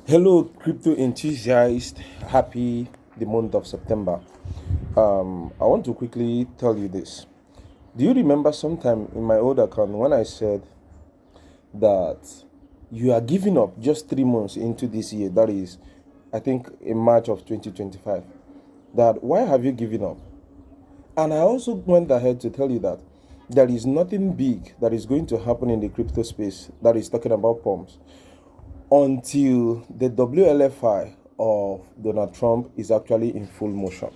Hello, crypto enthusiasts. Happy the month of September. I want to quickly tell you this. Do you remember sometime in my old account when I said that you are giving up just 3 months into this year? That is, I think in March of 2025. That why have you given up? And I also went ahead to tell you that there is nothing big that is going to happen in the crypto space that is talking about pumps until the WLFI of Donald Trump is actually in full motion.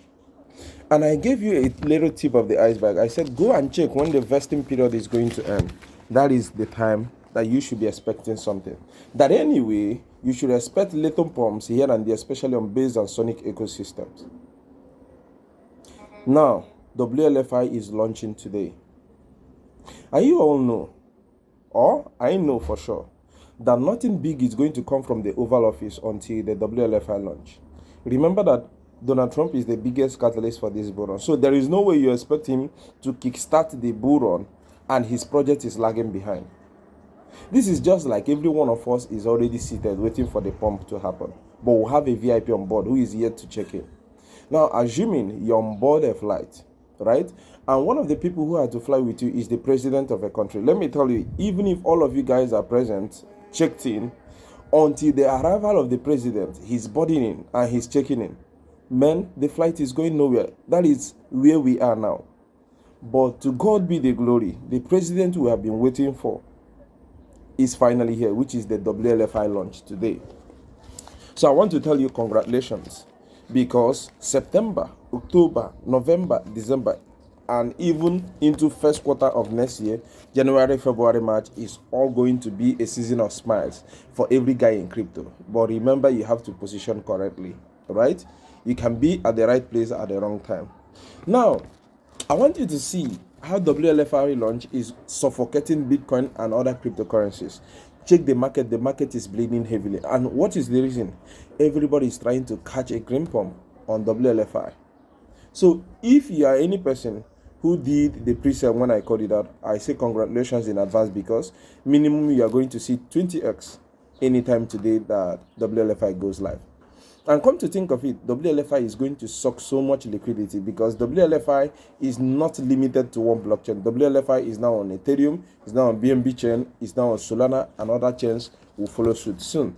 And I gave you a little tip of the iceberg. I said, go and check when the vesting period is going to end. That is the time that you should be expecting something. That anyway, you should expect little pumps here and there, especially on base and sonic ecosystems. Now, WLFI is launching today. And you all know, or I know for sure, that nothing big is going to come from the Oval Office until the WLFI launch. Remember that Donald Trump is the biggest catalyst for this bull run. So there is no way you expect him to kickstart the bull run and his project is lagging behind. This is just like every one of us is already seated waiting for the pump to happen. But we'll have a VIP on board who is yet to check in. Now, assuming you're on board a flight, right? And one of the people who had to fly with you is the president of a country. Let me tell you, even if all of you guys are present, checked in, until the arrival of the president, he's boarding in and he's checking in, man, the flight is going nowhere. That is where we are now. But to God be the glory, the president we have been waiting for is finally here, which is the WLFI launch today. So I want to tell you congratulations, because September, October, November, December, and even into first quarter of next year, January, February, March, is all going to be a season of smiles for every guy in crypto. But remember, you have to position correctly, right? You can be at the right place at the wrong time. Now, I want you to see how WLFI launch is suffocating Bitcoin and other cryptocurrencies. Check the market. The market is bleeding heavily. And what is the reason? Everybody is trying to catch a green pump on WLFI. So if you are any person who did the pre-sale when I called it out, I say congratulations in advance, because minimum you are going to see 20x anytime today that WLFI goes live. And come to think of it, WLFI is going to suck so much liquidity, because WLFI is not limited to one blockchain. WLFI is now on Ethereum, is now on BNB chain, is now on Solana, and other chains will follow suit soon.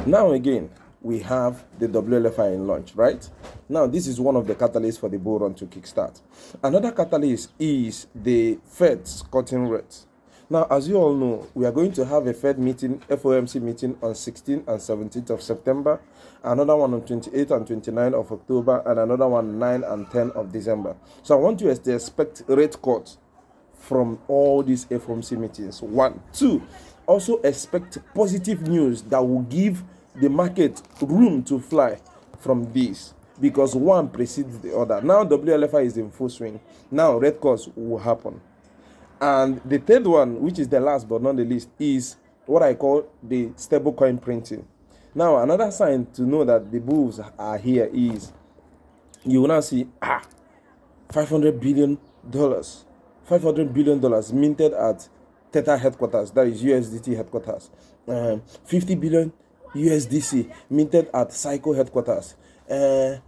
Now again, we have the WLFI in launch, right? Now, this is one of the catalysts for the bull run to kickstart. Another catalyst is the Fed's cutting rate. Now, as you all know, we are going to have a Fed meeting, FOMC meeting on 16th and 17th of September, another one on 28th and 29th of October, and another one 9 and 10 of December. So I want you to expect rate cuts from all these FOMC meetings. 1. 2, also expect positive news that will give the market room to fly from this, because one precedes the other. Now WLFI is in full swing. Now rate cuts will happen. And the third one, which is the last but not the least, is what I call the stablecoin printing. Now, another sign to know that the bulls are here is you will now see $500 billion, $500 billion minted at Theta headquarters, that is USDT headquarters. 50 billion USDC minted at Psycho headquarters. 1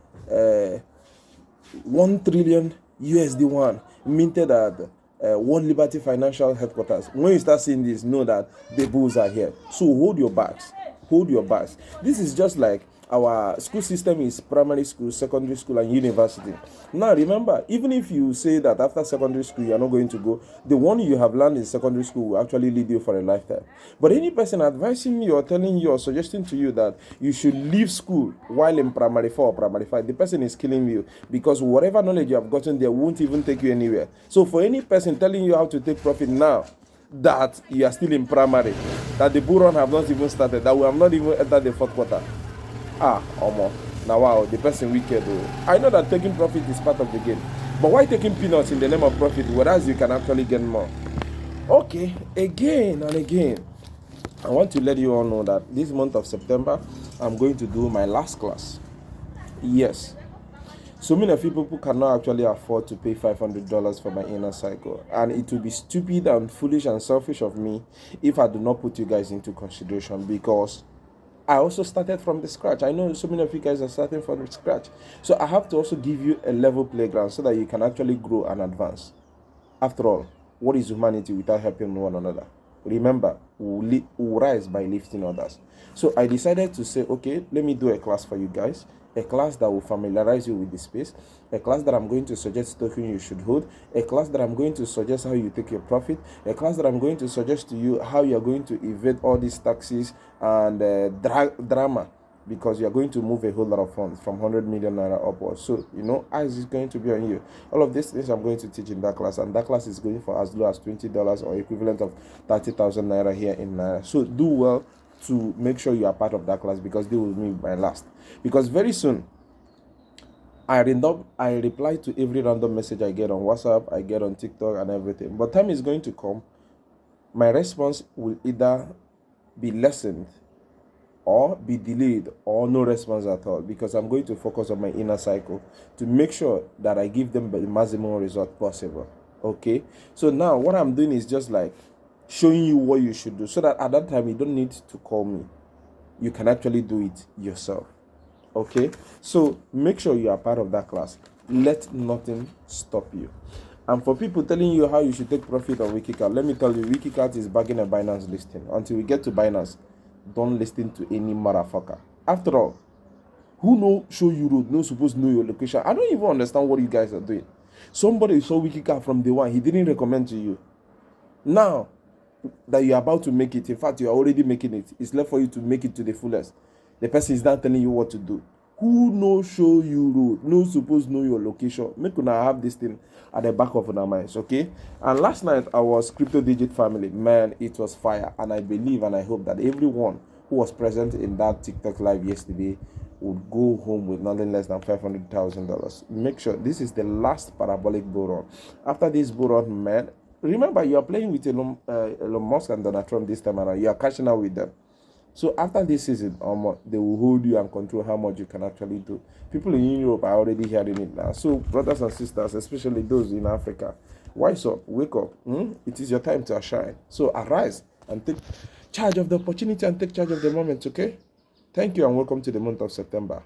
trillion USD1 minted at One Liberty Financial headquarters. When you start seeing this, know that the bulls are here. So hold your backs. Hold your backs. This is just like our school system is primary school, secondary school, and university. Now remember, even if you say that after secondary school you are not going to go, the one you have learned in secondary school will actually lead you for a lifetime. But any person advising you or telling you or suggesting to you that you should leave school while in primary 4 or primary 5, the person is killing you, because whatever knowledge you have gotten there won't even take you anywhere. So for any person telling you how to take profit now, that you are still in primary, that the bull run have not even started, that we have not even entered the fourth quarter, now wow, the person wicked. I know that taking profit is part of the game, but why taking peanuts in the name of profit, whereas you can actually get more? Okay, again and again, I want to let you all know that this month of September, I'm going to do my last class. Yes. So many of you people cannot actually afford to pay $500 for my inner cycle. And it would be stupid and foolish and selfish of me if I do not put you guys into consideration, because I also started from the scratch. I know so many of you guys are starting from the scratch. So I have to also give you a level playground so that you can actually grow and advance. After all, what is humanity without helping one another? Remember, we'll rise by lifting others. So I decided to say, okay, let me do a class for you guys, a class that will familiarize you with the space, a class that I'm going to suggest token you should hold, a class that I'm going to suggest how you take your profit, a class that I'm going to suggest to you how you're going to evade all these taxes and drama, because you're going to move a whole lot of funds from 100 million naira upwards. So, eyes is going to be on you. All of these things I'm going to teach in that class, and that class is going for as low as $20 or equivalent of 30,000 naira here in naira. So, do well to make sure you are part of that class, because they will be my last. Because very soon, I reply to every random message I get on WhatsApp, I get on TikTok, and everything. But time is going to come, my response will either be lessened or be delayed or no response at all, because I'm going to focus on my inner cycle to make sure that I give them the maximum result possible. Okay, so now what I'm doing is just like showing you what you should do, so that at that time you don't need to call me, you can actually do it yourself. Okay, so make sure you are part of that class. Let nothing stop you. And for people telling you how you should take profit on Wikicat, let me tell you, Wikicat is bagging a Binance listing. Until we get to Binance, don't listen to any motherfucker. After all, who know show you road, no supposed to know your location? I don't even understand what you guys are doing. Somebody saw Wikicat from day one, he didn't recommend to you. Now that you're about to make it, in fact, you're already making it, it's left for you to make it to the fullest. The person is not telling you what to do. Who no show you road, no supposed know your location? Make una have this thing at the back of our minds, okay? And last night I was Crypto Digit family. Man, it was fire. And I believe and I hope that everyone who was present in that TikTok live yesterday would go home with nothing less than $500,000. Make sure this is the last parabolic bull run. After this bull run, man, remember you are playing with Elon Musk and Donald Trump this time around. You are cashing out with them. So after this season, they will hold you and control how much you can actually do. People in Europe are already hearing it now. So brothers and sisters, especially those in Africa, wise up, wake up. It is your time to shine. So arise and take charge of the opportunity and take charge of the moment, okay? Thank you and welcome to the month of September.